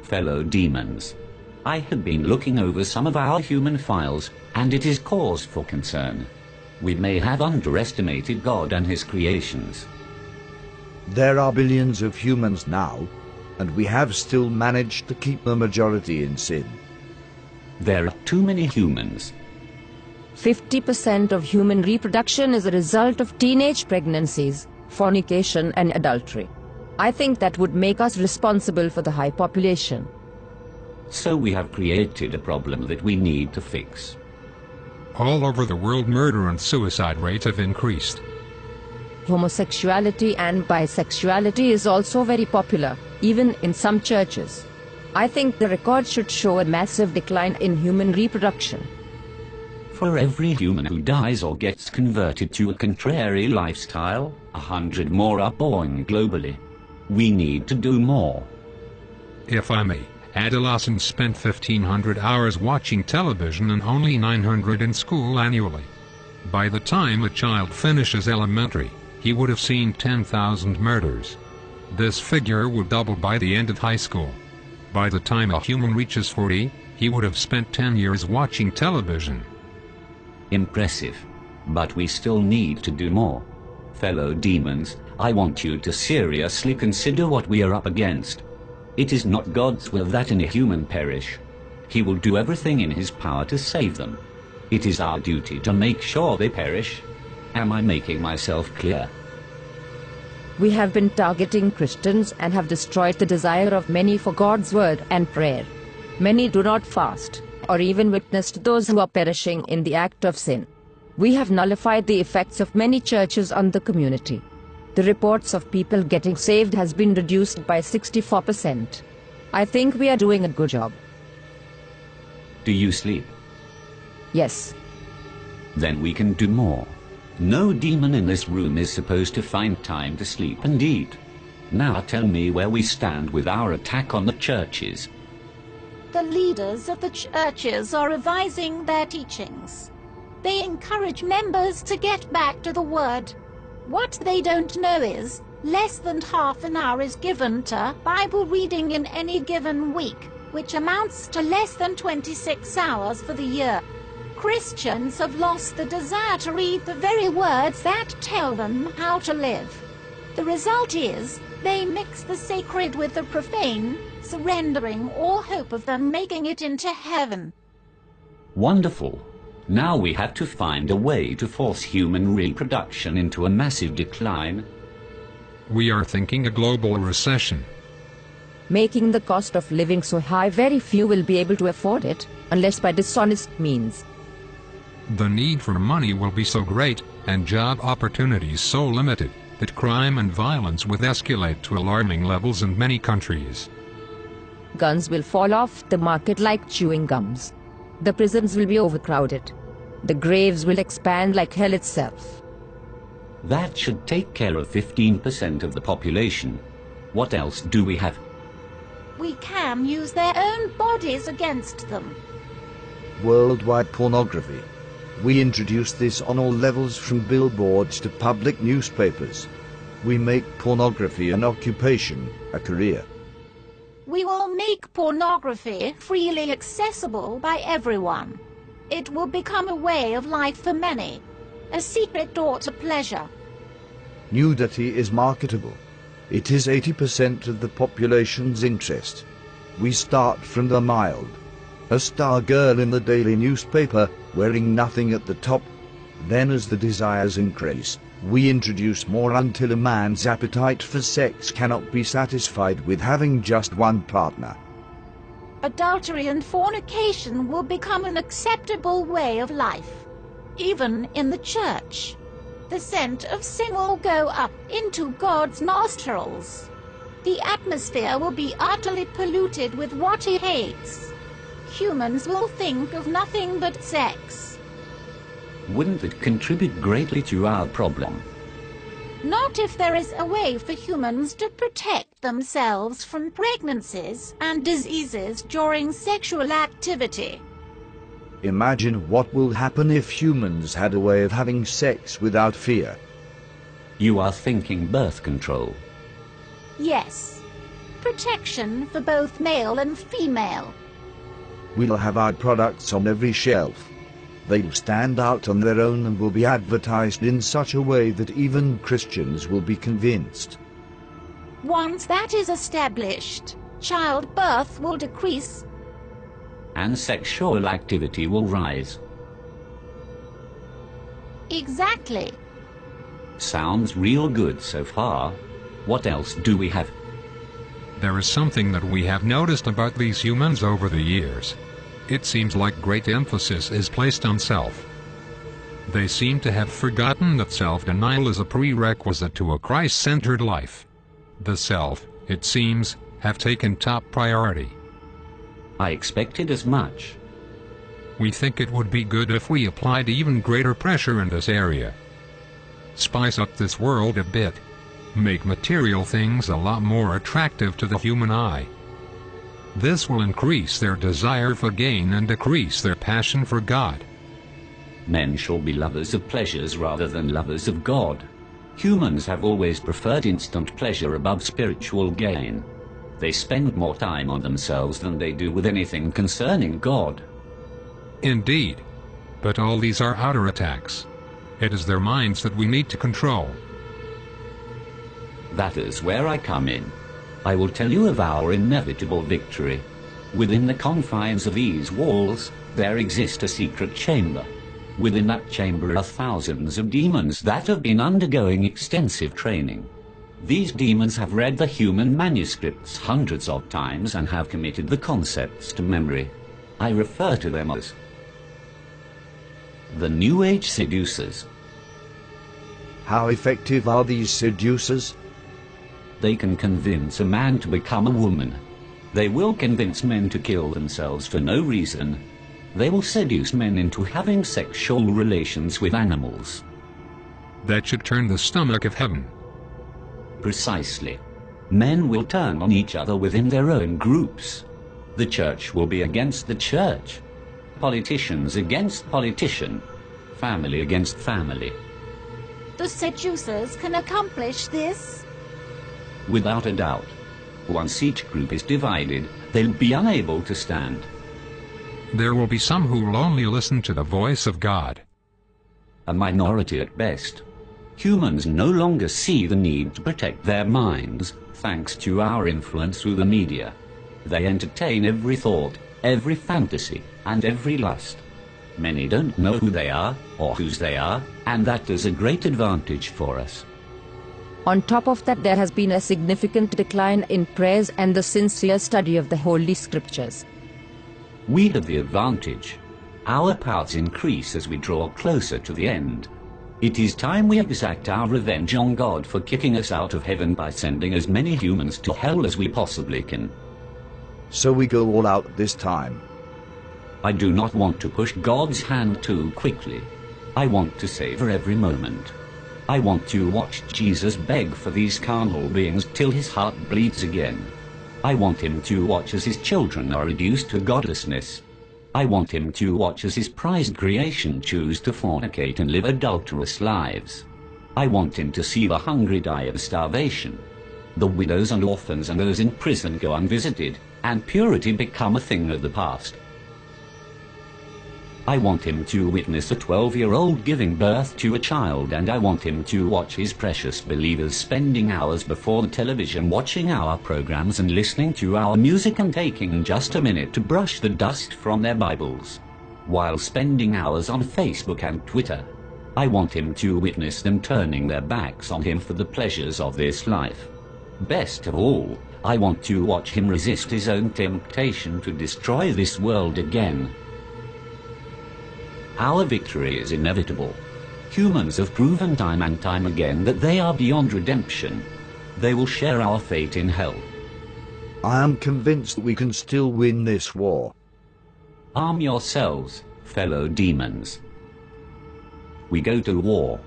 Fellow demons, I have been looking over some of our human files, and it is cause for concern. We may have underestimated God and his creations. There are billions of humans now, and we have still managed to keep the majority in sin. There are too many humans. 50% of human reproduction is a result of teenage pregnancies, fornication and adultery. I think that would make us responsible for the high population. So we have created a problem that we need to fix. All over the world, murder and suicide rates have increased. Homosexuality and bisexuality is also very popular, even in some churches. I think the record should show a massive decline in human reproduction. For every human who dies or gets converted to a contrary lifestyle, 100 more are born globally. We need to do more. If I may, adolescents spend 1,500 hours watching television and only 900 in school annually. By the time a child finishes elementary, he would have seen 10,000 murders. This figure would double by the end of high school. By the time a human reaches 40, he would have spent 10 years watching television. Impressive. But we still need to do more. Fellow demons, I want you to seriously consider what we are up against. It is not God's will that any human perish. He will do everything in his power to save them. It is our duty to make sure they perish. Am I making myself clear? We have been targeting Christians and have destroyed the desire of many for God's word and prayer. Many do not fast, or even witness to those who are perishing in the act of sin. We have nullified the effects of many churches on the community. The reports of people getting saved has been reduced by 64%. I think we are doing a good job. Do you sleep? Yes. Then we can do more. No demon in this room is supposed to find time to sleep and eat. Now tell me where we stand with our attack on the churches. The leaders of the churches are revising their teachings. They encourage members to get back to the Word. What they don't know is, less than half an hour is given to Bible reading in any given week, which amounts to less than 26 hours for the year. Christians have lost the desire to read the very words that tell them how to live. The result is, they mix the sacred with the profane, surrendering all hope of them making it into heaven. Wonderful. Now we have to find a way to force human reproduction into a massive decline. We are thinking a global recession. Making the cost of living so high, very few will be able to afford it, unless by dishonest means. The need for money will be so great, and job opportunities so limited, that crime and violence will escalate to alarming levels in many countries. Guns will fall off the market like chewing gums. The prisons will be overcrowded. The graves will expand like hell itself. That should take care of 15% of the population. What else do we have? We can use their own bodies against them. Worldwide pornography. We introduce this on all levels, from billboards to public newspapers. We make pornography an occupation, a career. We will make pornography freely accessible by everyone. It will become a way of life for many, a secret door to pleasure. Nudity is marketable. It is 80% of the population's interest. We start from the mild. A star girl in the daily newspaper, wearing nothing at the top. Then as the desires increase, we introduce more until a man's appetite for sex cannot be satisfied with having just one partner. Adultery and fornication will become an acceptable way of life, even in the church. The scent of sin will go up into God's nostrils. The atmosphere will be utterly polluted with what he hates. Humans will think of nothing but sex. Wouldn't it contribute greatly to our problem? Not if there is a way for humans to protect themselves from pregnancies and diseases during sexual activity. Imagine what will happen if humans had a way of having sex without fear. You are thinking birth control. Yes. protection for both male and female. We'll have our products on every shelf. They'll stand out on their own and will be advertised in such a way that even Christians will be convinced. Once that is established, childbirth will decrease. And sexual activity will rise. Exactly. Sounds real good so far. What else do we have? There is something that we have noticed about these humans over the years. It seems like great emphasis is placed on self. They seem to have forgotten that self-denial is a prerequisite to a Christ-centered life. The self, it seems, have taken top priority. I expected as much. We think it would be good if we applied even greater pressure in this area. Spice up this world a bit. Make material things a lot more attractive to the human eye. This will increase their desire for gain and decrease their passion for God. Men shall be lovers of pleasures rather than lovers of God. Humans have always preferred instant pleasure above spiritual gain. They spend more time on themselves than they do with anything concerning God. Indeed. But all these are outer attacks. It is their minds that we need to control. That is where I come in. I will tell you of our inevitable victory. Within the confines of these walls, there exists a secret chamber. Within that chamber are thousands of demons that have been undergoing extensive training. These demons have read the human manuscripts hundreds of times and have committed the concepts to memory. I refer to them as the New Age seducers. How effective are these seducers? They can convince a man to become a woman. They will convince men to kill themselves for no reason. They will seduce men into having sexual relations with animals. That should turn the stomach of heaven. Precisely. Men will turn on each other within their own groups. The church will be against the church. Politicians against politician. Family against family. The seducers can accomplish this? Without a doubt. Once each group is divided, they'll be unable to stand. There will be some who will only listen to the voice of God. A minority at best. Humans no longer see the need to protect their minds, thanks to our influence through the media. They entertain every thought, every fantasy, and every lust. Many don't know who they are, or whose they are, and that is a great advantage for us. On top of that, there has been a significant decline in prayers and the sincere study of the Holy Scriptures. We have the advantage. Our powers increase as we draw closer to the end. It is time we exact our revenge on God for kicking us out of heaven by sending as many humans to hell as we possibly can. So we go all out this time. I do not want to push God's hand too quickly. I want to savor every moment. I want to watch Jesus beg for these carnal beings till his heart bleeds again. I want him to watch as his children are reduced to godlessness. I want him to watch as his prized creation choose to fornicate and live adulterous lives. I want him to see the hungry die of starvation, the widows and orphans and those in prison go unvisited, and purity become a thing of the past. I want him to witness a 12-year-old giving birth to a child, and I want him to watch his precious believers spending hours before the television watching our programs and listening to our music and taking just a minute to brush the dust from their Bibles, while spending hours on Facebook and Twitter. I want him to witness them turning their backs on him for the pleasures of this life. Best of all, I want to watch him resist his own temptation to destroy this world again. Our victory is inevitable. Humans have proven time and time again that they are beyond redemption. They will share our fate in hell. I am convinced that we can still win this war. Arm yourselves, fellow demons. We go to war.